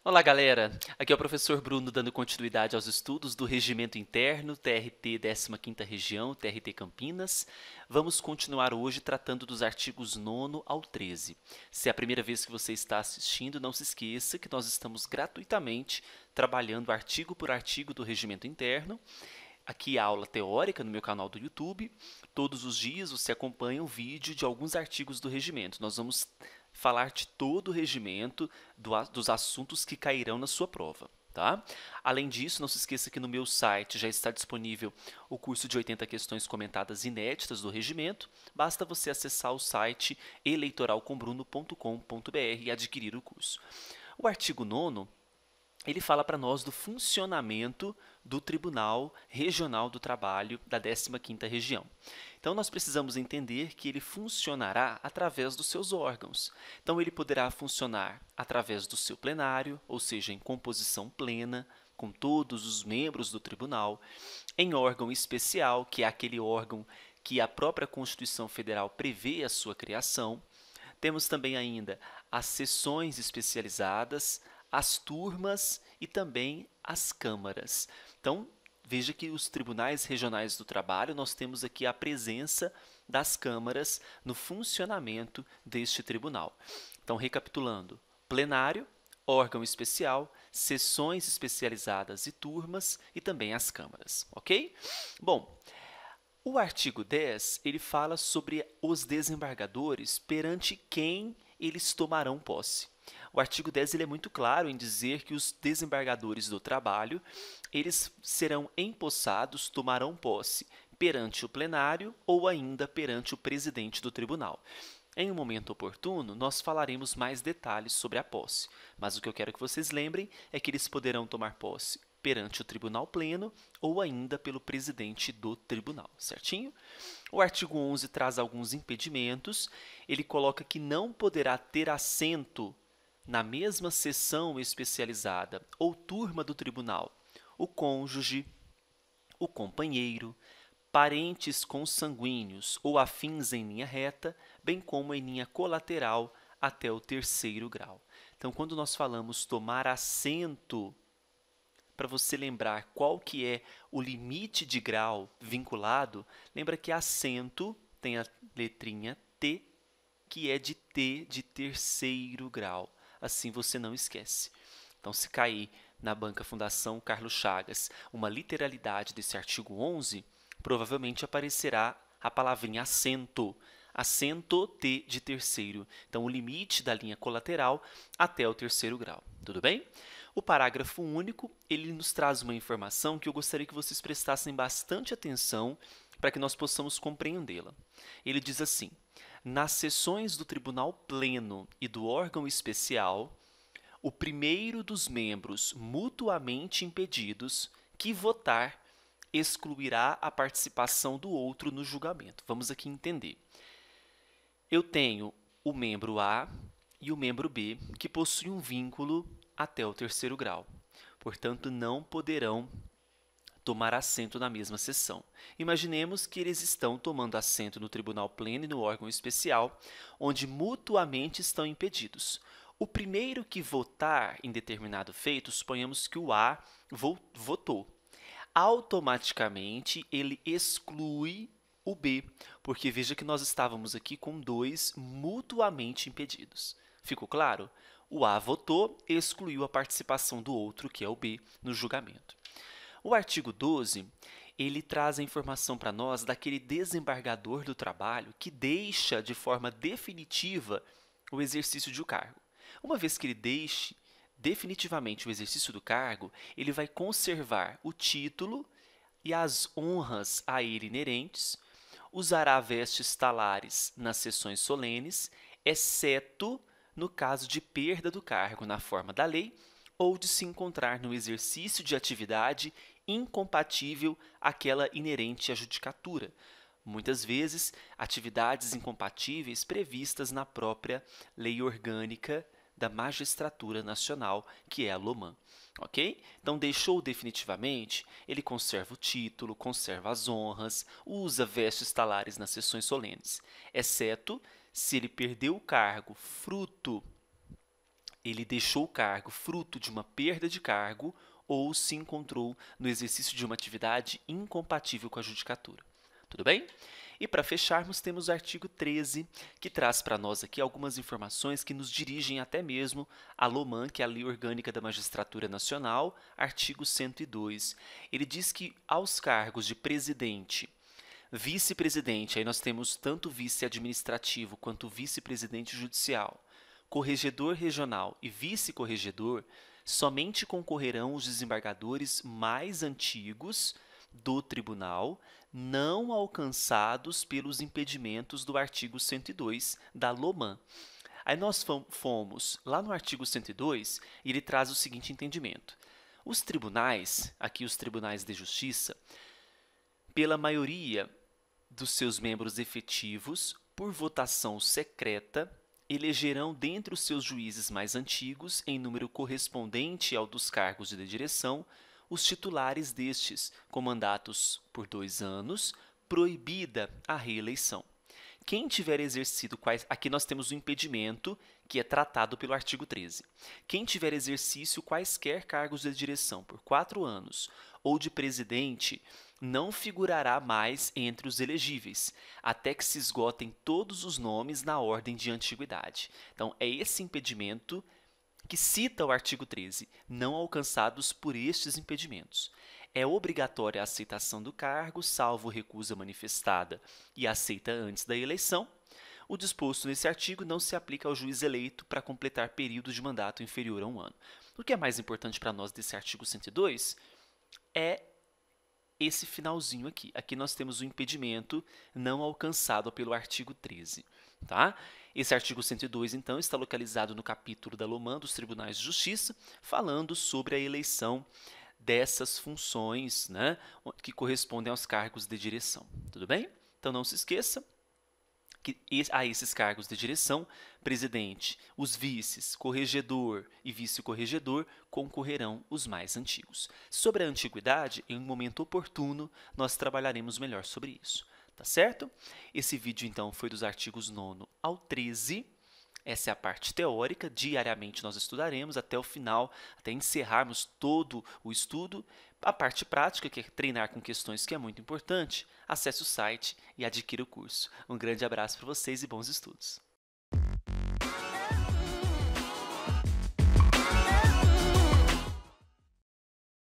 Olá, galera! Aqui é o professor Bruno dando continuidade aos estudos do Regimento Interno, TRT 15ª Região, TRT Campinas. Vamos continuar hoje tratando dos artigos 9º ao 13. Se é a primeira vez que você está assistindo, não se esqueça que nós estamos gratuitamente trabalhando artigo por artigo do Regimento Interno. Aqui a aula teórica no meu canal do YouTube. Todos os dias você acompanha um vídeo de alguns artigos do regimento. Nós vamos falar de todo o regimento, dos assuntos que cairão na sua prova. Tá? Além disso, não se esqueça que no meu site já está disponível o curso de 80 questões comentadas inéditas do regimento. Basta você acessar o site eleitoralcombruno.com.br e adquirir o curso. O artigo 9º ele fala para nós do funcionamento do Tribunal Regional do Trabalho da 15ª Região. Então, nós precisamos entender que ele funcionará através dos seus órgãos. Então, ele poderá funcionar através do seu plenário, ou seja, em composição plena, com todos os membros do tribunal, em órgão especial, que é aquele órgão que a própria Constituição Federal prevê a sua criação. Temos também ainda as sessões especializadas, as turmas e também as câmaras. Então, veja que os tribunais regionais do trabalho, nós temos aqui a presença das câmaras no funcionamento deste tribunal. Então, recapitulando, plenário, órgão especial, sessões especializadas e turmas e também as câmaras, ok? Bom, o artigo 10, ele fala sobre os desembargadores perante quem eles tomarão posse. O artigo 10 ele é muito claro em dizer que os desembargadores do trabalho, eles serão empossados, tomarão posse perante o plenário ou ainda perante o presidente do tribunal. Em um momento oportuno, nós falaremos mais detalhes sobre a posse, mas o que eu quero que vocês lembrem é que eles poderão tomar posse perante o tribunal pleno ou ainda pelo presidente do tribunal, certinho? O artigo 11 traz alguns impedimentos. Ele coloca que não poderá ter assento na mesma sessão especializada ou turma do tribunal o cônjuge, o companheiro, parentes consanguíneos ou afins em linha reta, bem como em linha colateral até o 3º grau. Então, quando nós falamos tomar assento, para você lembrar qual que é o limite de grau vinculado, lembra que assento tem a letrinha T, que é de T de 3º grau. Assim você não esquece. Então, se cair na banca Fundação Carlos Chagas uma literalidade desse artigo 11, provavelmente aparecerá a palavrinha assento. Assento T de 3º. Então, o limite da linha colateral até o 3º grau. Tudo bem? O parágrafo único, ele nos traz uma informação que eu gostaria que vocês prestassem bastante atenção para que nós possamos compreendê-la. Ele diz assim: nas sessões do Tribunal Pleno e do órgão especial, o primeiro dos membros mutuamente impedidos que votar excluirá a participação do outro no julgamento. Vamos aqui entender. Eu tenho o membro A e o membro B que possuem um vínculo até o 3º grau. Portanto, não poderão tomar assento na mesma sessão. Imaginemos que eles estão tomando assento no tribunal pleno e no órgão especial, onde mutuamente estão impedidos. O primeiro que votar em determinado feito, suponhamos que o A votou. Automaticamente, ele exclui o B, porque veja que nós estávamos aqui com dois mutuamente impedidos. Ficou claro? O A votou e excluiu a participação do outro, que é o B, no julgamento. O artigo 12, ele traz a informação para nós daquele desembargador do trabalho que deixa de forma definitiva o exercício de um cargo. Uma vez que ele deixe definitivamente o exercício do cargo, ele vai conservar o título e as honras a ele inerentes, usará vestes talares nas sessões solenes, exceto no caso de perda do cargo na forma da lei ou de se encontrar no exercício de atividade incompatível àquela inerente à judicatura. Muitas vezes, atividades incompatíveis previstas na própria Lei Orgânica da Magistratura Nacional, que é a LOMAN. Ok? Então, deixou definitivamente, ele conserva o título, conserva as honras, usa vestes talares nas sessões solenes, exceto se ele perdeu o cargo fruto ele deixou o cargo fruto de uma perda de cargo ou se encontrou no exercício de uma atividade incompatível com a judicatura. Tudo bem? E para fecharmos, temos o artigo 13, que traz para nós aqui algumas informações que nos dirigem até mesmo à LOMAN, que é a Lei Orgânica da Magistratura Nacional, artigo 102. Ele diz que aos cargos de presidente, vice-presidente, aí nós temos tanto vice-administrativo quanto vice-presidente judicial, corregedor regional e vice-corregedor, somente concorrerão os desembargadores mais antigos do tribunal, não alcançados pelos impedimentos do artigo 102 da LOMAN. Aí nós fomos lá no artigo 102 e ele traz o seguinte entendimento. Os tribunais, aqui os tribunais de justiça, pela maioria dos seus membros efetivos, por votação secreta, elegerão dentre os seus juízes mais antigos, em número correspondente ao dos cargos de direção, os titulares destes, com mandatos por 2 anos, proibida a reeleição. Quem tiver exercido aqui nós temos o impedimento, que é tratado pelo artigo 13. Quem tiver exercício quaisquer cargos de direção por 4 anos ou de presidente, não figurará mais entre os elegíveis, até que se esgotem todos os nomes na ordem de antiguidade. Então, é esse impedimento que cita o artigo 13, não alcançados por estes impedimentos. É obrigatória a aceitação do cargo, salvo recusa manifestada e aceita antes da eleição. O disposto nesse artigo não se aplica ao juiz eleito para completar período de mandato inferior a 1 ano. O que é mais importante para nós desse artigo 102 é esse finalzinho aqui. Aqui nós temos o impedimento não alcançado pelo artigo 13. Tá? Esse artigo 102, então, está localizado no capítulo da LOMAN dos Tribunais de Justiça, falando sobre a eleição dessas funções, né, que correspondem aos cargos de direção. Tudo bem? Então, não se esqueça que a esses cargos de direção, presidente, os vices, corregedor e vice-corregedor concorrerão os mais antigos. Sobre a antiguidade, em um momento oportuno, nós trabalharemos melhor sobre isso. Tá certo? Esse vídeo, então, foi dos artigos 9º ao 13. Essa é a parte teórica. Diariamente nós estudaremos até o final, até encerrarmos todo o estudo. A parte prática, que é treinar com questões, que é muito importante, acesse o site e adquira o curso. Um grande abraço para vocês e bons estudos!